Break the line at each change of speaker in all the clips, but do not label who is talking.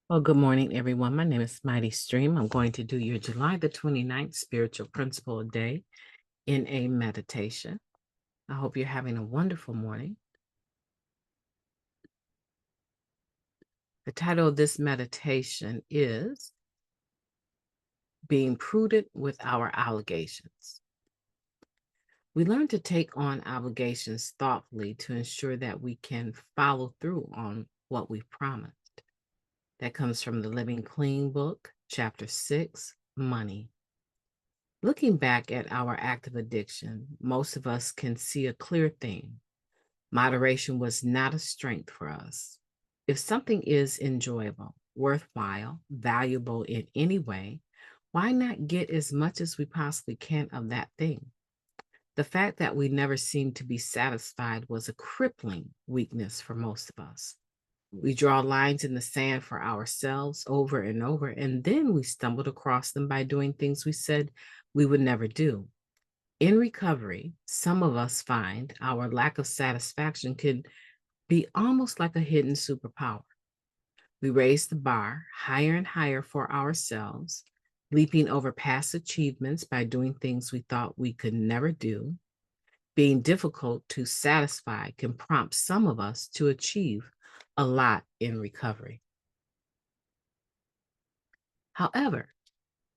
Well, good morning, everyone. My name is Mighty Stream. I'm going to do your July the 29th spiritual principle a day in a meditation. I hope you're having a wonderful morning. The title of this meditation is Being Prudent with Our Obligations. We learn to take on obligations thoughtfully to ensure that we can follow through on what we've promised. That comes from the Living Clean book, chapter 6, Money. Looking back at our active addiction, most of us can see a clear theme. Moderation was not a strength for us. If something is enjoyable, worthwhile, valuable in any way, why not get as much as we possibly can of that thing? The fact that we never seemed to be satisfied was a crippling weakness for most of us. We draw lines in the sand for ourselves over and over, and then we stumbled across them by doing things we said we would never do. In recovery, some of us find our lack of satisfaction can be almost like a hidden superpower. We raise the bar higher and higher for ourselves, leaping over past achievements by doing things we thought we could never do. Being difficult to satisfy can prompt some of us to achieve a lot in recovery. However,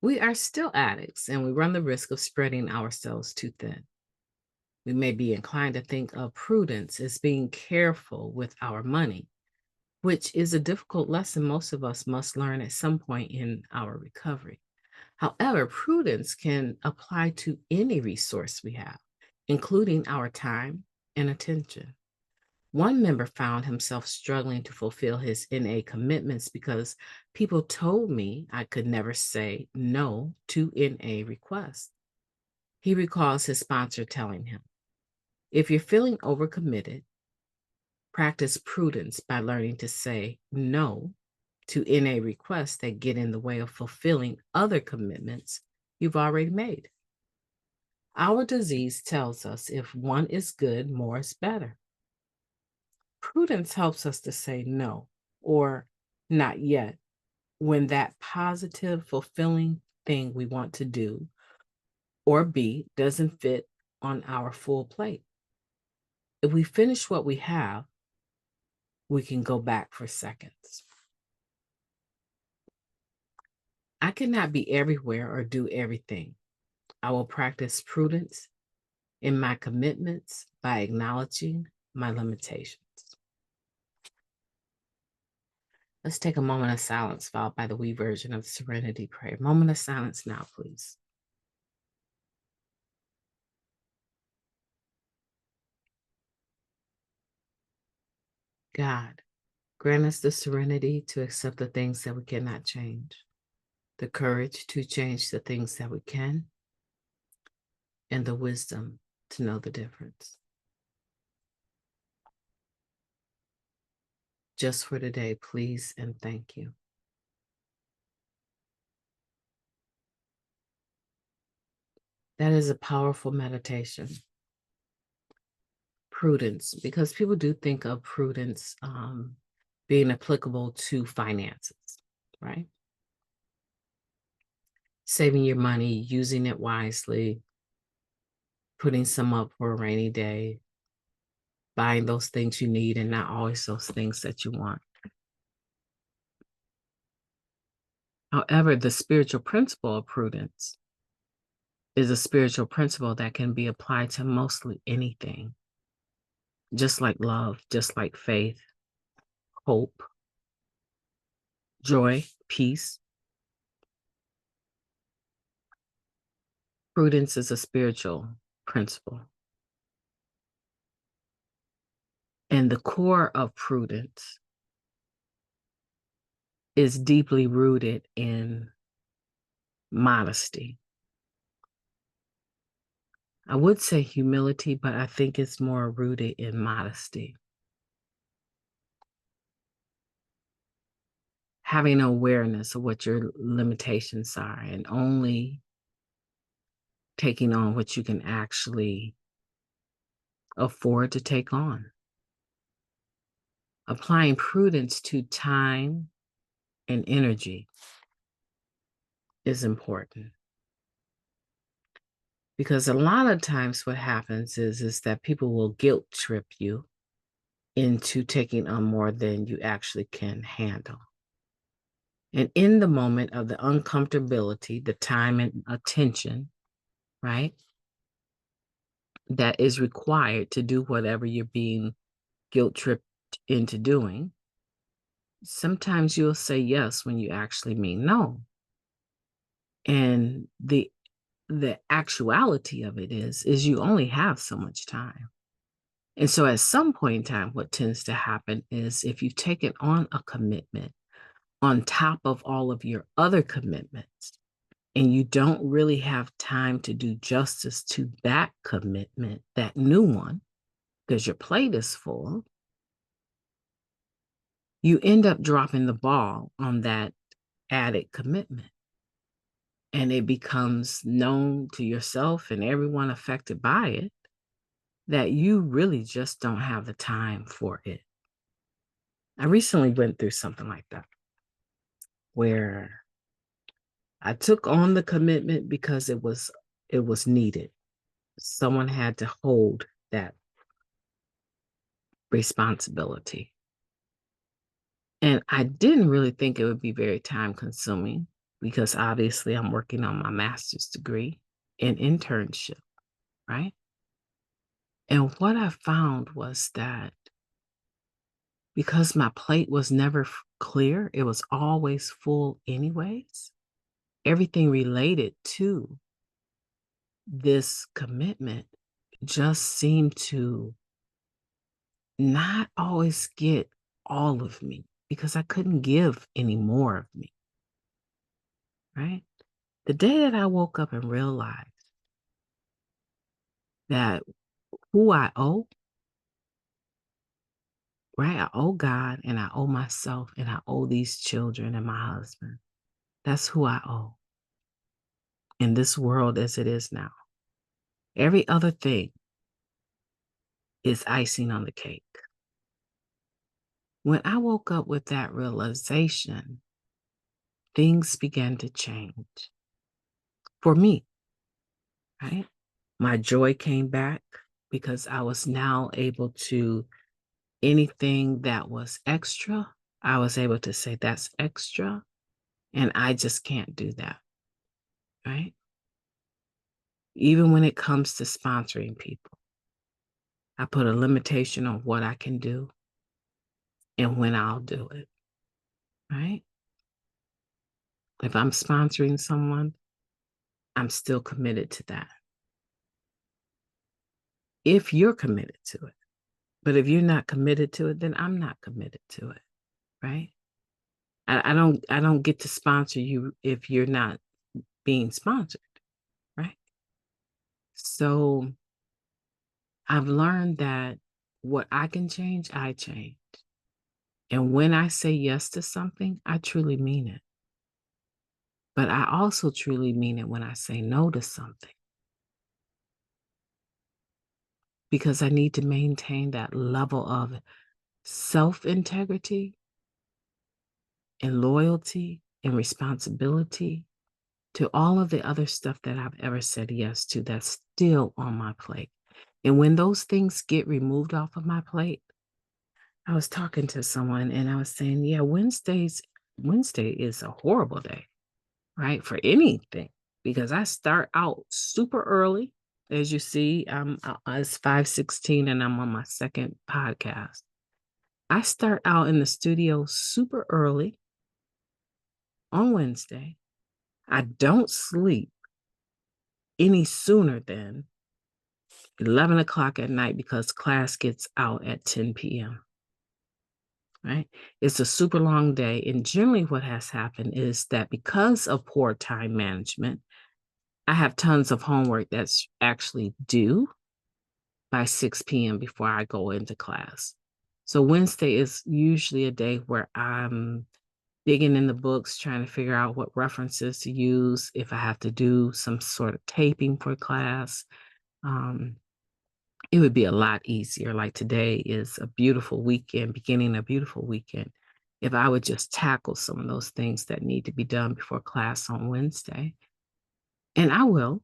we are still addicts and we run the risk of spreading ourselves too thin. We may be inclined to think of prudence as being careful with our money, which is a difficult lesson most of us must learn at some point in our recovery. However, prudence can apply to any resource we have, including our time and attention. One member found himself struggling to fulfill his NA commitments because people told me I could never say no to NA requests. He recalls his sponsor telling him, if you're feeling overcommitted, practice prudence by learning to say no to NA requests that get in the way of fulfilling other commitments you've already made. Our disease tells us if one is good, more is better. Prudence helps us to say no or not yet when that positive, fulfilling thing we want to do or be doesn't fit on our full plate. If we finish what we have, we can go back for seconds. I cannot be everywhere or do everything. I will practice prudence in my commitments by acknowledging my limitations. Let's take a moment of silence, followed by the wee version of the Serenity Prayer. Moment of silence now, please. God, grant us the serenity to accept the things that we cannot change, the courage to change the things that we can, and the wisdom to know the difference. Just for today, please and thank you. That is a powerful meditation. Prudence, because people do think of prudence being applicable to finances, right? Saving your money, using it wisely, putting some up for a rainy day, buying those things you need and not always those things that you want. However, the spiritual principle of prudence is a spiritual principle that can be applied to mostly anything, just like love, just like faith, hope, joy, peace. Prudence is a spiritual principle. And the core of prudence is deeply rooted in modesty. I would say humility, but I think it's more rooted in modesty. Having awareness of what your limitations are and only taking on what you can actually afford to take on. Applying prudence to time, and energy is important. Because a lot of times what happens is that people will guilt trip you into taking on more than you actually can handle. And in the moment of the uncomfortability, the time and attention, right, that is required to do whatever you're being guilt tripped into doing, sometimes you'll say yes when you actually mean no. And the actuality of it is you only have so much time. And so at some point in time, what tends to happen is if you've taken on a commitment on top of all of your other commitments, and you don't really have time to do justice to that commitment, that new one, because your plate is full, you end up dropping the ball on that added commitment. And it becomes known to yourself and everyone affected by it that you really just don't have the time for it. I recently went through something like that where I took on the commitment because it was needed. Someone had to hold that responsibility. And I didn't really think it would be very time consuming because obviously I'm working on my master's degree in internship, right? And what I found was that because my plate was never clear, it was always full anyways. Everything related to this commitment just seemed to not always get all of me because I couldn't give any more of me, right? The day that I woke up and realized that who I owe, right? I owe God and I owe myself and I owe these children and my husband. That's who I owe in this world as it is now. Every other thing is icing on the cake. When I woke up with that realization, things began to change for me, right? My joy came back because I was now able to, anything that was extra, I was able to say that's extra, and I just can't do that, right? Even when it comes to sponsoring people, I put a limitation on what I can do and when I'll do it, right? If I'm sponsoring someone, I'm still committed to that. If you're committed to it. But if you're not committed to it, then I'm not committed to it, right? I don't get to sponsor you if you're not being sponsored, right? So I've learned that what I can change, I change. And when I say yes to something, I truly mean it. But I also truly mean it when I say no to something. Because I need to maintain that level of self-integrity and loyalty and responsibility to all of the other stuff that I've ever said yes to that's still on my plate. And when those things get removed off of my plate, I was talking to someone and I was saying, yeah, Wednesday is a horrible day, right? For anything, because I start out super early. As you see, it's 5:16 and I'm on my second podcast. I start out in the studio super early on Wednesday. I don't sleep any sooner than 11 o'clock at night because class gets out at 10 p.m., right? It's a super long day. And generally, what has happened is that because of poor time management, I have tons of homework that's actually due by 6 p.m. before I go into class. So Wednesday is usually a day where I'm digging in the books, trying to figure out what references to use if I have to do some sort of taping for class. It would be a lot easier. Like today is a beautiful weekend, beginning a beautiful weekend. if I would just tackle some of those things that need to be done before class on Wednesday. And I will.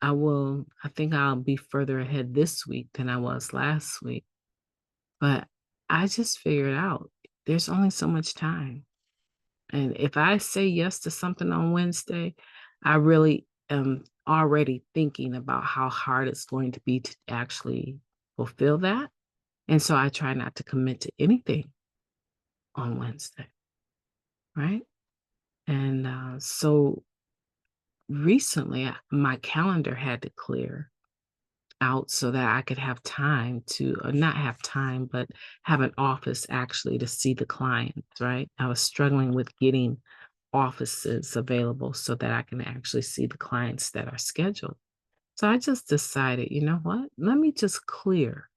I think I'll be further ahead this week than I was last week. But I just figured out there's only so much time. And if I say yes to something on Wednesday, I really am already thinking about how hard it's going to be to actually fulfill that. And so I try not to commit to anything on Wednesday. Right. And so recently, my calendar had to clear out so that I could have time to, or not have time, but have an office actually to see the clients, right? I was struggling with getting offices available so that I can actually see the clients that are scheduled. So I just decided, you know what? Let me just clear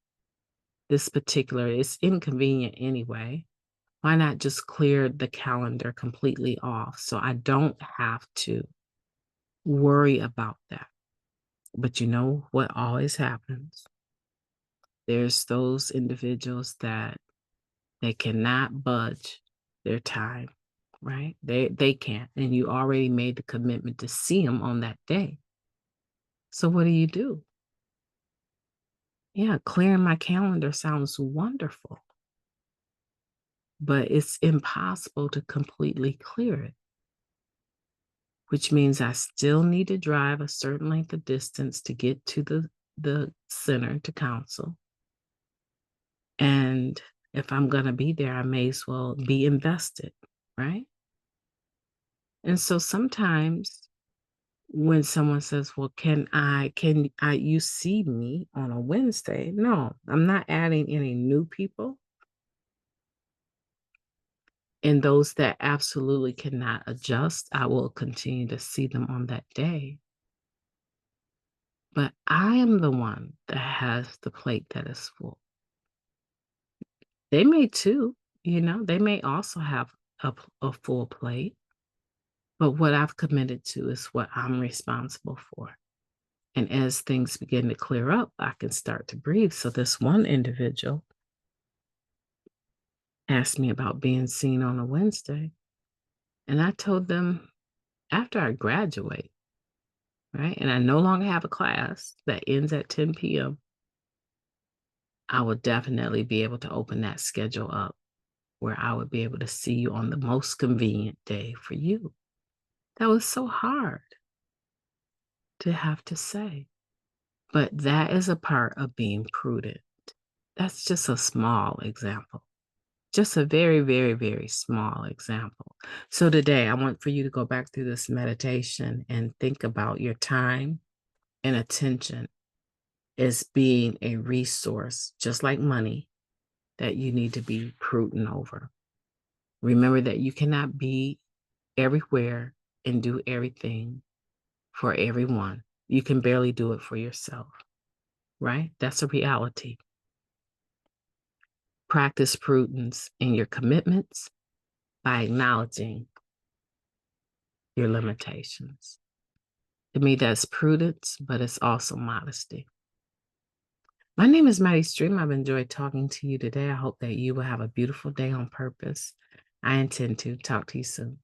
this particular, it's inconvenient anyway. Why not just clear the calendar completely off so I don't have to worry about that? But you know what always happens? There's those individuals that they cannot budge their time, right? They can't. And you already made the commitment to see them on that day. So what do? Yeah, clearing my calendar sounds wonderful, but it's impossible to completely clear it, which means I still need to drive a certain length of distance to get to the center to counsel. And if I'm going to be there, I may as well be invested, right? And so sometimes when someone says, "Well, can I you see me on a Wednesday?" No, I'm not adding any new people. And those that absolutely cannot adjust, I will continue to see them on that day. But I am the one that has the plate that is full. They may too, they may also have a full plate. But what I've committed to is what I'm responsible for. And as things begin to clear up, I can start to breathe. So this one individual asked me about being seen on a Wednesday. And I told them after I graduate, right, and I no longer have a class that ends at 10 p.m., I will definitely be able to open that schedule up where I would be able to see you on the most convenient day for you. That was so hard to have to say. But that is a part of being prudent. That's just a small example, just a very, very, very small example. So today, I want for you to go back through this meditation and think about your time and attention as being a resource, just like money, that you need to be prudent over. Remember that you cannot be everywhere and do everything for everyone. You can barely do it for yourself, right? That's a reality. Practice prudence in your commitments by acknowledging your limitations. To me, that's prudence, but it's also modesty. My name is MightyStream. I've enjoyed talking to you today. I hope that you will have a beautiful day on purpose. I intend to talk to you soon.